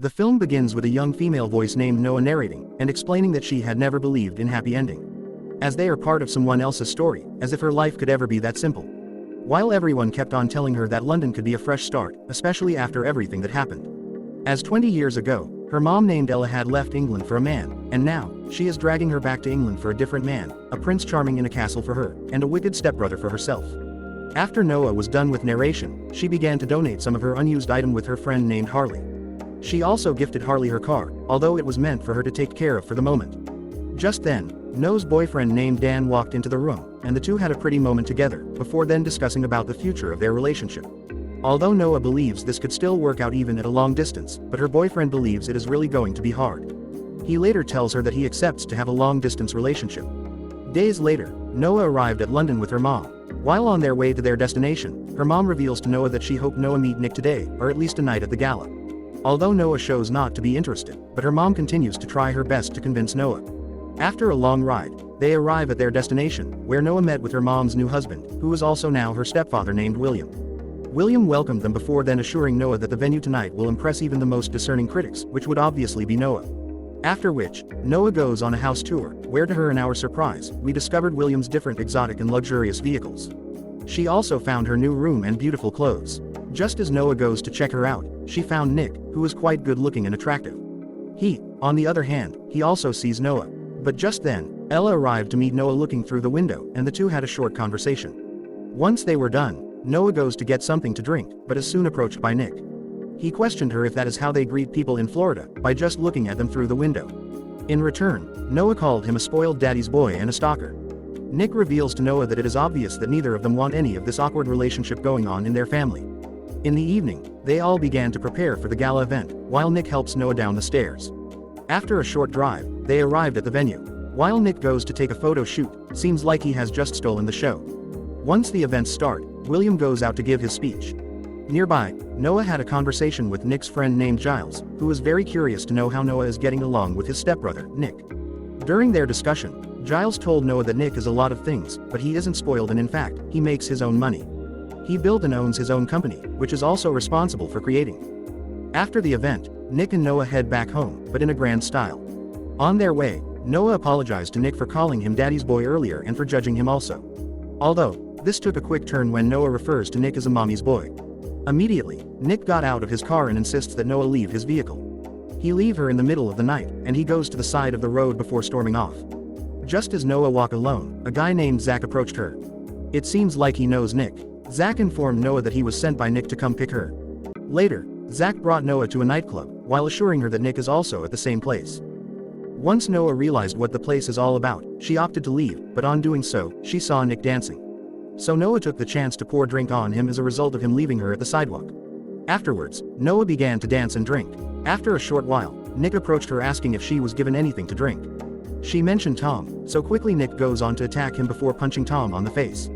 The film begins with a young female voice named Noah narrating and explaining that she had never believed in happy ending, as they are part of someone else's story, as if her life could ever be that simple. While everyone kept on telling her that London could be a fresh start, especially after everything that happened. As 20 years ago, her mom named Ella had left England for a man, and now, she is dragging her back to England for a different man, a prince charming in a castle for her, and a wicked stepbrother for herself. After Noah was done with narration, she began to donate some of her unused item with her friend named Harley. She also gifted Harley her car, although it was meant for her to take care of for the moment. Just then, Noah's boyfriend named Dan walked into the room, and the two had a pretty moment together, before then discussing about the future of their relationship. Although Noah believes this could still work out even at a long distance, but her boyfriend believes it is really going to be hard. He later tells her that he accepts to have a long-distance relationship. Days later, Noah arrived at London with her mom. While on their way to their destination, her mom reveals to Noah that she hoped Noah meet Nick today, or at least a night at the gala. Although Noah shows not to be interested, but her mom continues to try her best to convince Noah. After a long ride, they arrive at their destination, where Noah met with her mom's new husband, who is also now her stepfather named William. William welcomed them before then assuring Noah that the venue tonight will impress even the most discerning critics, which would obviously be Noah. After which, Noah goes on a house tour, where to her and our surprise, we discovered William's different exotic and luxurious vehicles. She also found her new room and beautiful clothes. Just as Noah goes to check her out, she found Nick, who was quite good looking and attractive. He, on the other hand, he also sees Noah. But just then, Ella arrived to meet Noah looking through the window, and the two had a short conversation. Once they were done, Noah goes to get something to drink, but is soon approached by Nick. He questioned her if that is how they greet people in Florida, by just looking at them through the window. In return, Noah called him a spoiled daddy's boy and a stalker. Nick reveals to Noah that it is obvious that neither of them want any of this awkward relationship going on in their family. In the evening, they all began to prepare for the gala event, while Nick helps Noah down the stairs. After a short drive, they arrived at the venue. While Nick goes to take a photo shoot, seems like he has just stolen the show. Once the events start, William goes out to give his speech. Nearby, Noah had a conversation with Nick's friend named Giles, who was very curious to know how Noah is getting along with his stepbrother, Nick. During their discussion, Giles told Noah that Nick is a lot of things, but he isn't spoiled and in fact, he makes his own money. He built and owns his own company, which is also responsible for creating. After the event, Nick and Noah head back home, but in a grand style. On their way, Noah apologized to Nick for calling him daddy's boy earlier and for judging him also. Although, this took a quick turn when Noah refers to Nick as a mommy's boy. Immediately, Nick got out of his car and insists that Noah leave his vehicle. He leave her in the middle of the night, and he goes to the side of the road before storming off. Just as Noah walked alone, a guy named Zach approached her. It seems like he knows Nick. Zach informed Noah that he was sent by Nick to come pick her. Later, Zach brought Noah to a nightclub, while assuring her that Nick is also at the same place. Once Noah realized what the place is all about, she opted to leave, but on doing so, she saw Nick dancing. So Noah took the chance to pour drink on him as a result of him leaving her at the sidewalk. Afterwards, Noah began to dance and drink. After a short while, Nick approached her asking if she was given anything to drink. She mentioned Tom, so quickly Nick goes on to attack him before punching Tom on the face.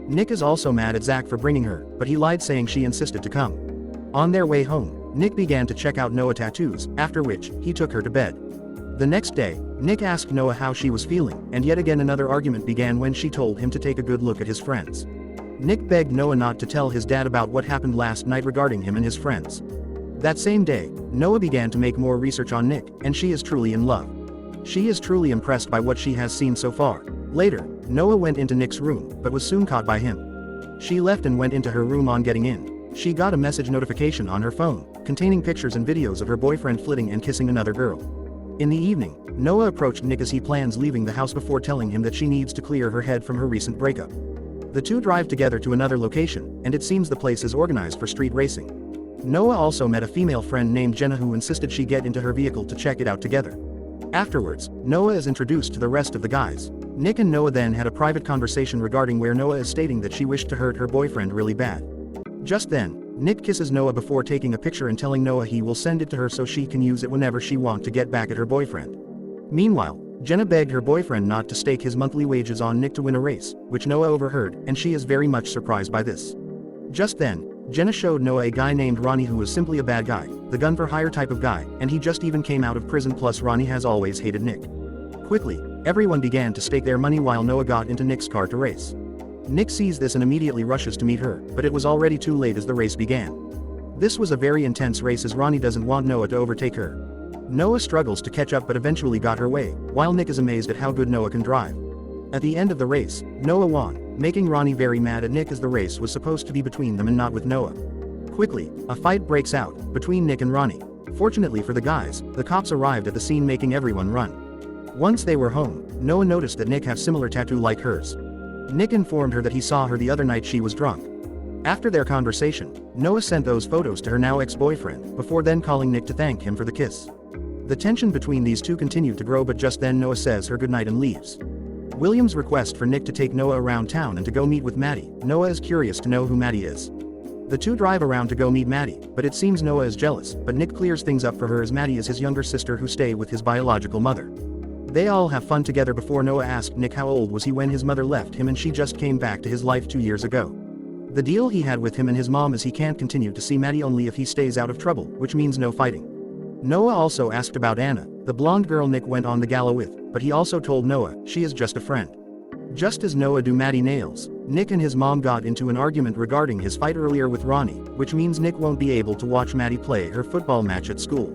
Nick is also mad at Zach for bringing her, but he lied saying she insisted to come. On their way home, Nick began to check out Noah's tattoos, after which, he took her to bed. The next day, Nick asked Noah how she was feeling, and yet again another argument began when she told him to take a good look at his friends. Nick begged Noah not to tell his dad about what happened last night regarding him and his friends. That same day, Noah began to make more research on Nick, and she is truly in love. She is truly impressed by what she has seen so far. Later, Noah went into Nick's room, but was soon caught by him. She left and went into her room. On getting in, she got a message notification on her phone, containing pictures and videos of her boyfriend flirting and kissing another girl. In the evening, Noah approached Nick as he plans leaving the house before telling him that she needs to clear her head from her recent breakup. The two drive together to another location, and it seems the place is organized for street racing. Noah also met a female friend named Jenna who insisted she get into her vehicle to check it out together. Afterwards, Noah is introduced to the rest of the guys. Nick and Noah then had a private conversation regarding where Noah is stating that she wished to hurt her boyfriend really bad. Just then, Nick kisses Noah before taking a picture and telling Noah he will send it to her so she can use it whenever she wants to get back at her boyfriend. Meanwhile, Jenna begged her boyfriend not to stake his monthly wages on Nick to win a race, which Noah overheard, and she is very much surprised by this. Just then, Jenna showed Noah a guy named Ronnie who was simply a bad guy, the gun-for-hire type of guy, and he just even came out of prison. Plus Ronnie has always hated Nick. Quickly, everyone began to stake their money while Noah got into Nick's car to race. Nick sees this and immediately rushes to meet her, but it was already too late as the race began. This was a very intense race as Ronnie doesn't want Noah to overtake her. Noah struggles to catch up but eventually got her way, while Nick is amazed at how good Noah can drive. At the end of the race, Noah won, making Ronnie very mad at Nick as the race was supposed to be between them and not with Noah. Quickly, a fight breaks out between Nick and Ronnie. Fortunately for the guys, the cops arrived at the scene making everyone run. Once they were home, Noah noticed that Nick had similar tattoo like hers. Nick informed her that he saw her the other night she was drunk. After their conversation, Noah sent those photos to her now ex-boyfriend, before then calling Nick to thank him for the kiss. The tension between these two continued to grow but just then Noah says her goodnight and leaves. William's request for Nick to take Noah around town and to go meet with Maddie. Noah is curious to know who Maddie is. The two drive around to go meet Maddie, but it seems Noah is jealous, but Nick clears things up for her as Maddie is his younger sister who stay with his biological mother. They all have fun together before Noah asked Nick how old was he when his mother left him and she just came back to his life 2 years ago. The deal he had with him and his mom is he can't continue to see Maddie only if he stays out of trouble, which means no fighting. Noah also asked about Anna, the blonde girl Nick went on the gala with, but he also told Noah she is just a friend. Just as Noah do Maddie nails, Nick and his mom got into an argument regarding his fight earlier with Ronnie, which means Nick won't be able to watch Maddie play her football match at school.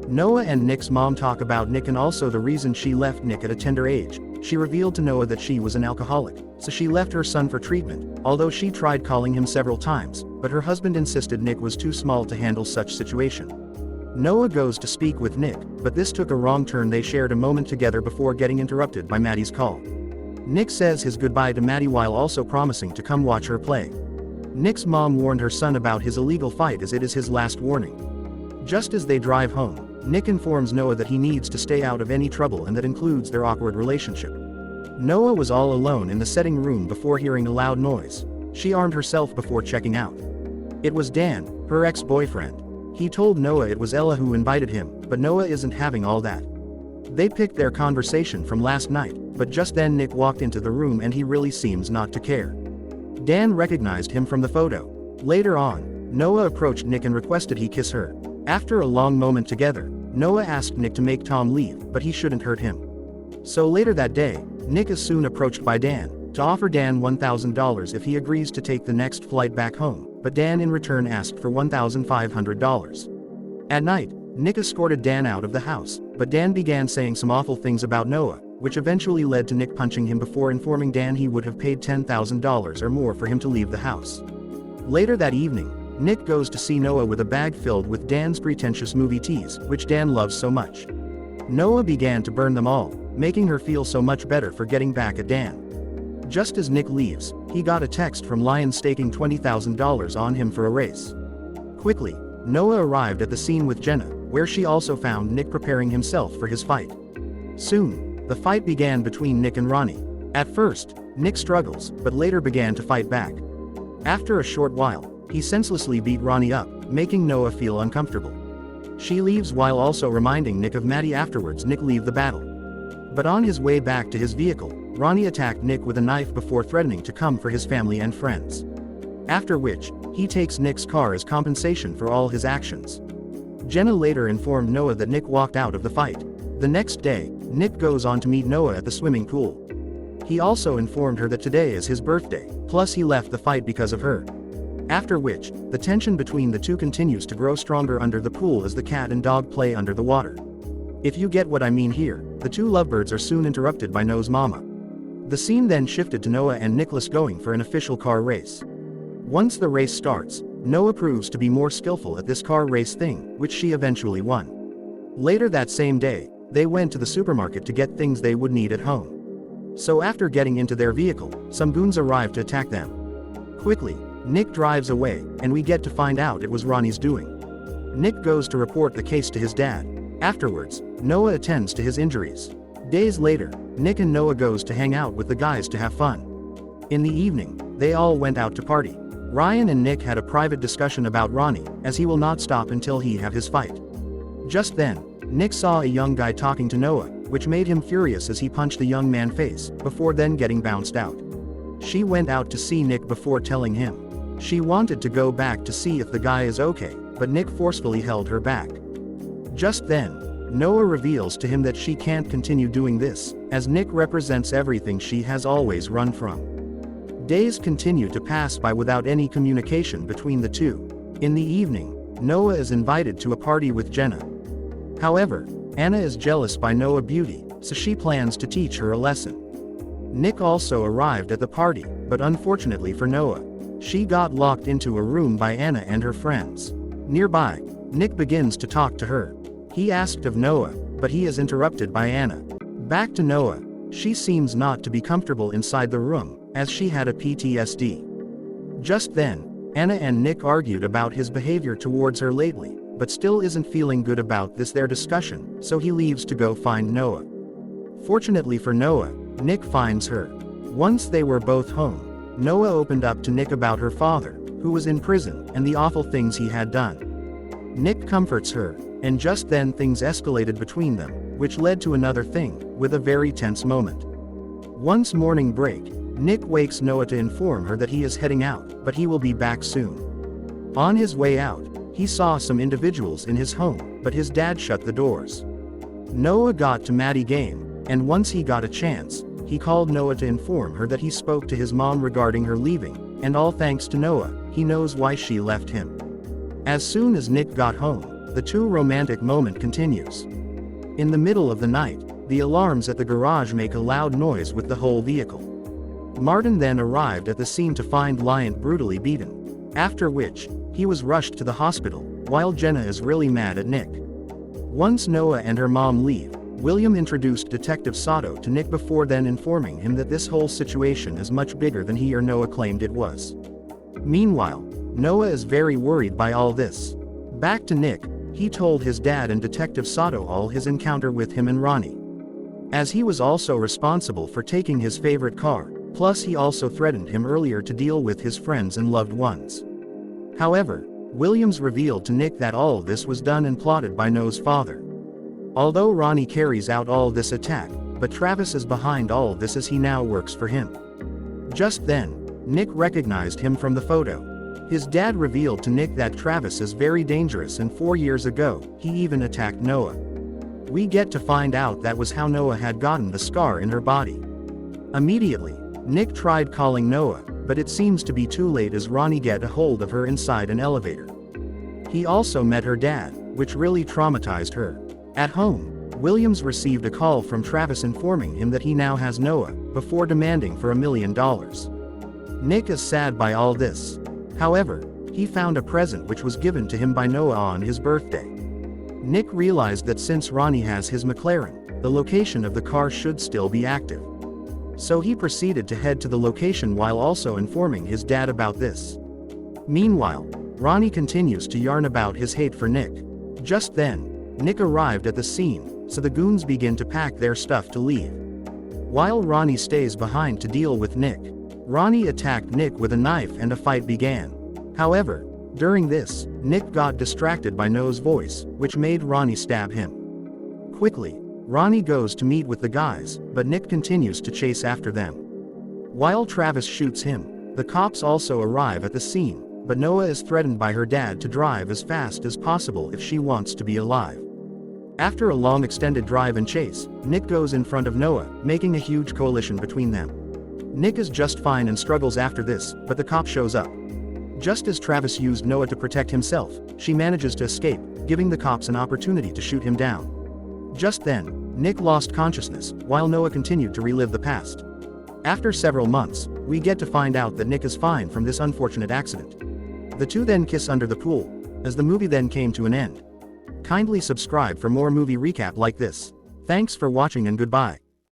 Noah and Nick's mom talk about Nick and also the reason she left Nick at a tender age. She revealed to Noah that she was an alcoholic, so she left her son for treatment, although she tried calling him several times, but her husband insisted Nick was too small to handle such situation. Noah goes to speak with Nick, but this took a wrong turn. They shared a moment together before getting interrupted by Maddie's call. Nick says his goodbye to Maddie while also promising to come watch her play. Nick's mom warned her son about his illegal fight as it is his last warning. Just as they drive home, Nick informs Noah that he needs to stay out of any trouble and that includes their awkward relationship. Noah was all alone in the setting room before hearing a loud noise. She armed herself before checking out. It was Dan, her ex-boyfriend. He told Noah it was Ella who invited him, but Noah isn't having all that. They picked their conversation from last night, but just then Nick walked into the room and he really seems not to care. Dan recognized him from the photo. Later on, Noah approached Nick and requested he kiss her. After a long moment together, Noah asked Nick to make Tom leave, but he shouldn't hurt him. So later that day, Nick is soon approached by Dan, to offer Dan $1,000 if he agrees to take the next flight back home, but Dan in return asked for $1,500. At night, Nick escorted Dan out of the house, but Dan began saying some awful things about Noah, which eventually led to Nick punching him before informing Dan he would have paid $10,000 or more for him to leave the house. Later that evening, Nick goes to see Noah with a bag filled with Dan's pretentious movie teas, which Dan loves so much. Noah began to burn them all, making her feel so much better for getting back at Dan. Just as Nick leaves, he got a text from Lion staking $20,000 on him for a race. Quickly, Noah arrived at the scene with Jenna, where she also found Nick preparing himself for his fight. Soon, the fight began between Nick and Ronnie. At first, Nick struggles, but later began to fight back. After a short while, he senselessly beat Ronnie up, making Noah feel uncomfortable. She leaves while also reminding Nick of Maddie. Afterwards, Nick leaves the battle. But on his way back to his vehicle, Ronnie attacked Nick with a knife before threatening to come for his family and friends. After which, he takes Nick's car as compensation for all his actions. Jenna later informed Noah that Nick walked out of the fight. The next day, Nick goes on to meet Noah at the swimming pool. He also informed her that today is his birthday, plus he left the fight because of her. After which, the tension between the two continues to grow stronger under the pool as the cat and dog play under the water. If you get what I mean here, the two lovebirds are soon interrupted by Noah's mama. The scene then shifted to Noah and Nicholas going for an official car race. Once the race starts, Noah proves to be more skillful at this car race thing, which she eventually won. Later that same day, they went to the supermarket to get things they would need at home. So after getting into their vehicle, some goons arrive to attack them. Quickly, Nick drives away, and we get to find out it was Ronnie's doing. Nick goes to report the case to his dad. Afterwards, Noah attends to his injuries. Days later, Nick and Noah goes to hang out with the guys to have fun. In the evening, they all went out to party. Ryan and Nick had a private discussion about Ronnie, as he will not stop until he have his fight. Just then, Nick saw a young guy talking to Noah, which made him furious as he punched the young man's face, before then getting bounced out. She went out to see Nick before telling him. She wanted to go back to see if the guy is okay, but Nick forcefully held her back. Just then, Noah reveals to him that she can't continue doing this, as Nick represents everything she has always run from. Days continue to pass by without any communication between the two. In the evening, Noah is invited to a party with Jenna. However, Anna is jealous by Noah's beauty, so she plans to teach her a lesson. Nick also arrived at the party, but unfortunately for Noah, she got locked into a room by Anna and her friends. Nearby, Nick begins to talk to her. He asked of Noah, but he is interrupted by Anna. Back to Noah, she seems not to be comfortable inside the room, as she had a PTSD. Just then, Anna and Nick argued about his behavior towards her lately, but still isn't feeling good about their discussion, so he leaves to go find Noah. Fortunately for Noah, Nick finds her. Once they were both home, Noah opened up to Nick about her father, who was in prison, and the awful things he had done. Nick comforts her, and just then things escalated between them, which led to another thing, with a very tense moment. Once morning break, Nick wakes Noah to inform her that he is heading out, but he will be back soon. On his way out, he saw some individuals in his home, but his dad shut the doors. Noah got to Maddie game, and once he got a chance, he called Noah to inform her that he spoke to his mom regarding her leaving, and all thanks to Noah, he knows why she left him. As soon as Nick got home, the two romantic moment continues. In the middle of the night, the alarms at the garage make a loud noise with the whole vehicle. Martin then arrived at the scene to find Lyant brutally beaten. After which, he was rushed to the hospital, while Jenna is really mad at Nick. Once Noah and her mom leave, William introduced Detective Sato to Nick before then informing him that this whole situation is much bigger than he or Noah claimed it was. Meanwhile, Noah is very worried by all this. Back to Nick, he told his dad and Detective Sato all his encounter with him and Ronnie. As he was also responsible for taking his favorite car, plus he also threatened him earlier to deal with his friends and loved ones. However, Williams revealed to Nick that all of this was done and plotted by Noah's father. Although Ronnie carries out all this attack, but Travis is behind all of this as he now works for him. Just then, Nick recognized him from the photo. His dad revealed to Nick that Travis is very dangerous and 4 years ago, he even attacked Noah. We get to find out that was how Noah had gotten the scar in her body. Immediately, Nick tried calling Noah, but it seems to be too late as Ronnie get a hold of her inside an elevator. He also met her dad, which really traumatized her. At home, Williams received a call from Travis informing him that he now has Noah, before demanding for $1 million. Nick is sad by all this. However, he found a present which was given to him by Noah on his birthday. Nick realized that since Ronnie has his McLaren, the location of the car should still be active. So he proceeded to head to the location while also informing his dad about this. Meanwhile, Ronnie continues to yarn about his hate for Nick. Just then, Nick arrived at the scene, so the goons begin to pack their stuff to leave. While Ronnie stays behind to deal with Nick, Ronnie attacked Nick with a knife and a fight began. However, during this, Nick got distracted by Noah's voice, which made Ronnie stab him. Quickly, Ronnie goes to meet with the guys, but Nick continues to chase after them. While Travis shoots him, the cops also arrive at the scene, but Noah is threatened by her dad to drive as fast as possible if she wants to be alive. After a long extended drive and chase, Nick goes in front of Noah, making a huge coalition between them. Nick is just fine and struggles after this, but the cop shows up. Just as Travis used Noah to protect himself, she manages to escape, giving the cops an opportunity to shoot him down. Just then, Nick lost consciousness, while Noah continued to relive the past. After several months, we get to find out that Nick is fine from this unfortunate accident. The two then kiss under the pool, as the movie then came to an end. Kindly subscribe for more movie recap like this. Thanks for watching and goodbye.